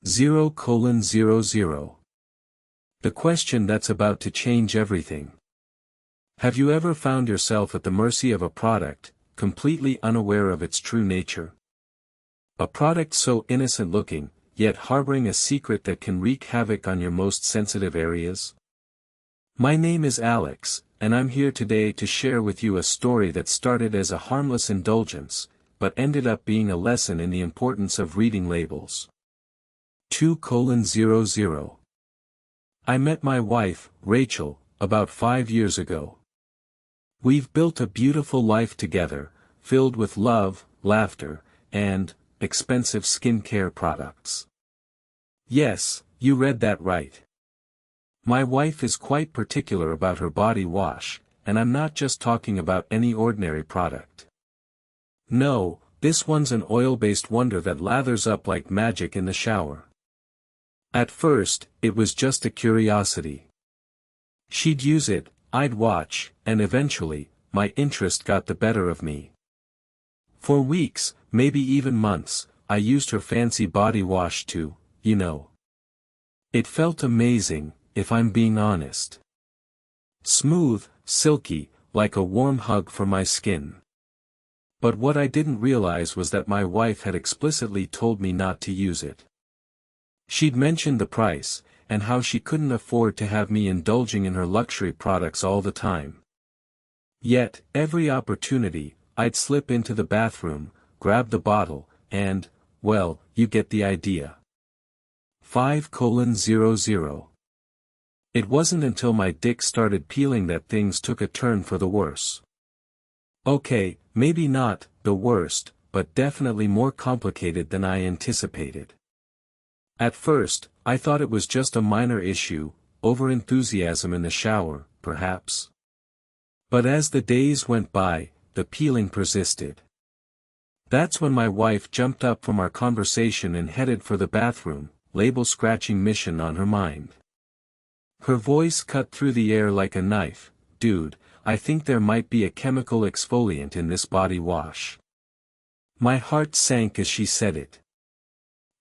0:00. The question that's about to change everything. Have you ever found yourself at the mercy of a product, completely unaware of its true nature? A product so innocent-looking, yet harboring a secret that can wreak havoc on your most sensitive areas? My name is Alex, and I'm here today to share with you a story that started as a harmless indulgence, but ended up being a lesson in the importance of reading labels. 2:00. I met my wife, Rachel, about 5 years ago. We've built a beautiful life together, filled with love, laughter, and expensive skincare products. Yes, you read that right. My wife is quite particular about her body wash, and I'm not just talking about any ordinary product. No, this one's an oil-based wonder that lathers up like magic in the shower. At first, it was just a curiosity. She'd use it, I'd watch, and eventually, my interest got the better of me. For weeks, maybe even months, I used her fancy body wash too, you know. It felt amazing, if I'm being honest. Smooth, silky, like a warm hug for my skin. But what I didn't realize was that my wife had explicitly told me not to use it. She'd mentioned the price, and how she couldn't afford to have me indulging in her luxury products all the time. Yet, every opportunity, I'd slip into the bathroom, grab the bottle, and, well, you get the idea. 5:00. It wasn't until my dick started peeling that things took a turn for the worse. Okay, maybe not the worst, but definitely more complicated than I anticipated. At first, I thought it was just a minor issue, overenthusiasm in the shower, perhaps. But as the days went by, the peeling persisted. That's when my wife jumped up from our conversation and headed for the bathroom, label-scratching mission on her mind. Her voice cut through the air like a knife. Dude, I think there might be a chemical exfoliant in this body wash. My heart sank as she said it.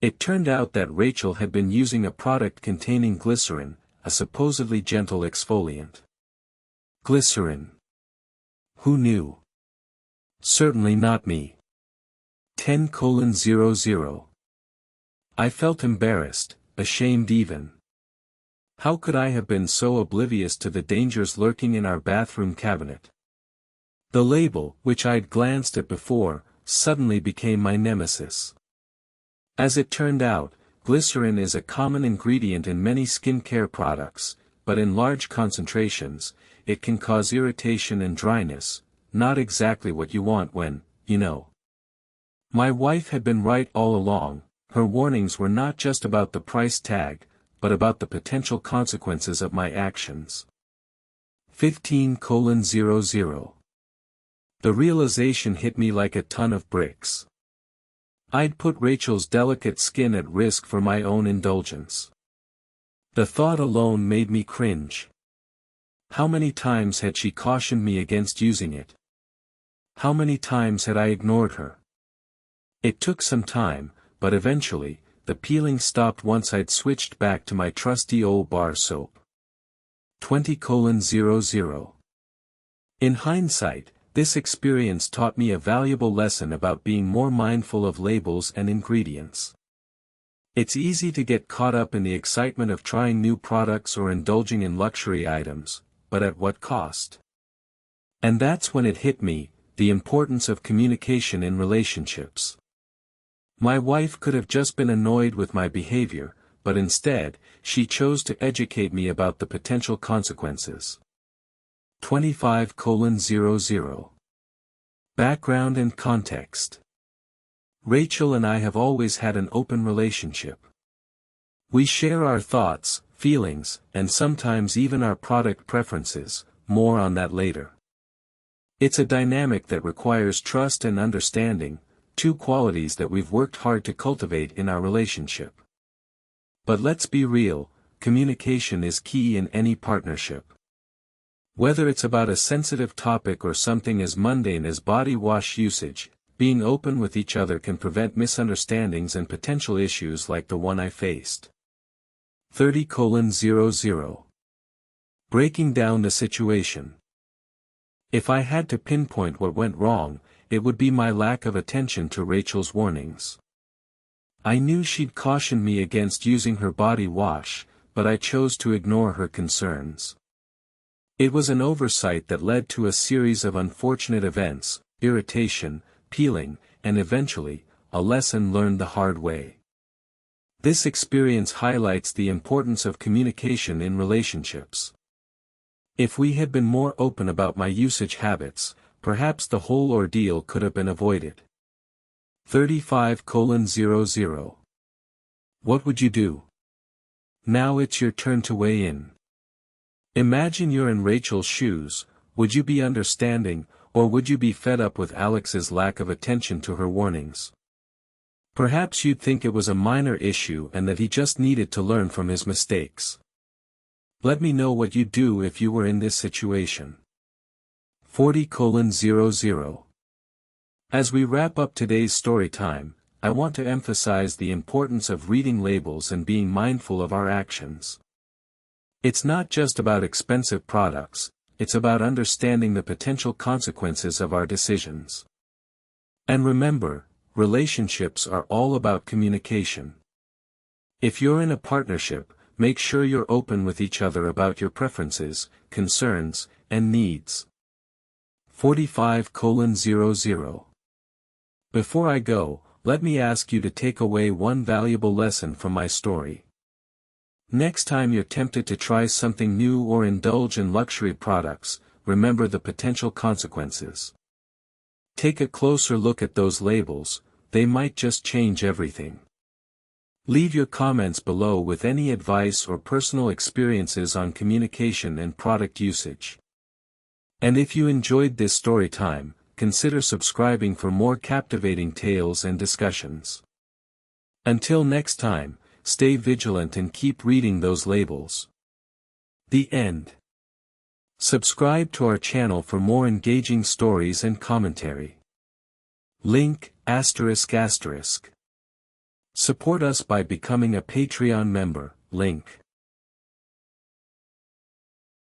It turned out that Rachel had been using a product containing glycerin, a supposedly gentle exfoliant. Glycerin. Who knew? Certainly not me. 10:00. I felt embarrassed, ashamed even. How could I have been so oblivious to the dangers lurking in our bathroom cabinet? The label, which I'd glanced at before, suddenly became my nemesis. As it turned out, glycerin is a common ingredient in many skincare products, but in large concentrations, it can cause irritation and dryness, not exactly what you want when, you know. My wife had been right all along. Her warnings were not just about the price tag, but about the potential consequences of my actions. 15:00. The realization hit me like a ton of bricks. I'd put Rachel's delicate skin at risk for my own indulgence. The thought alone made me cringe. How many times had she cautioned me against using it? How many times had I ignored her? It took some time, but eventually, the peeling stopped once I'd switched back to my trusty old bar soap. 20:00. In hindsight, this experience taught me a valuable lesson about being more mindful of labels and ingredients. It's easy to get caught up in the excitement of trying new products or indulging in luxury items, but at what cost? And that's when it hit me, the importance of communication in relationships. My wife could have just been annoyed with my behavior, but instead, she chose to educate me about the potential consequences. 25:00. Background and context. Rachel and I have always had an open relationship. We share our thoughts, feelings, and sometimes even our product preferences, more on that later. It's a dynamic that requires trust and understanding, two qualities that we've worked hard to cultivate in our relationship. But let's be real, communication is key in any partnership. Whether it's about a sensitive topic or something as mundane as body wash usage, being open with each other can prevent misunderstandings and potential issues like the one I faced. 30:00. Breaking down the situation. If I had to pinpoint what went wrong, it would be my lack of attention to Rachel's warnings. I knew she'd cautioned me against using her body wash, but I chose to ignore her concerns. It was an oversight that led to a series of unfortunate events, irritation, peeling, and eventually, a lesson learned the hard way. This experience highlights the importance of communication in relationships. If we had been more open about my usage habits, perhaps the whole ordeal could have been avoided. 35:00. What would you do? Now it's your turn to weigh in. Imagine you're in Rachel's shoes. Would you be understanding, or would you be fed up with Alex's lack of attention to her warnings? Perhaps you'd think it was a minor issue and that he just needed to learn from his mistakes. Let me know what you'd do if you were in this situation. 40:00. As we wrap up today's story time, I want to emphasize the importance of reading labels and being mindful of our actions. It's not just about expensive products, it's about understanding the potential consequences of our decisions. And remember, relationships are all about communication. If you're in a partnership, make sure you're open with each other about your preferences, concerns, and needs. 45:00. Before I go, let me ask you to take away one valuable lesson from my story. Next time you're tempted to try something new or indulge in luxury products, remember the potential consequences. Take a closer look at those labels, they might just change everything. Leave your comments below with any advice or personal experiences on communication and product usage. And if you enjoyed this story time, consider subscribing for more captivating tales and discussions. Until next time, stay vigilant and keep reading those labels. The end. Subscribe to our channel for more engaging stories and commentary. Link, ***. Support us by becoming a Patreon member, link.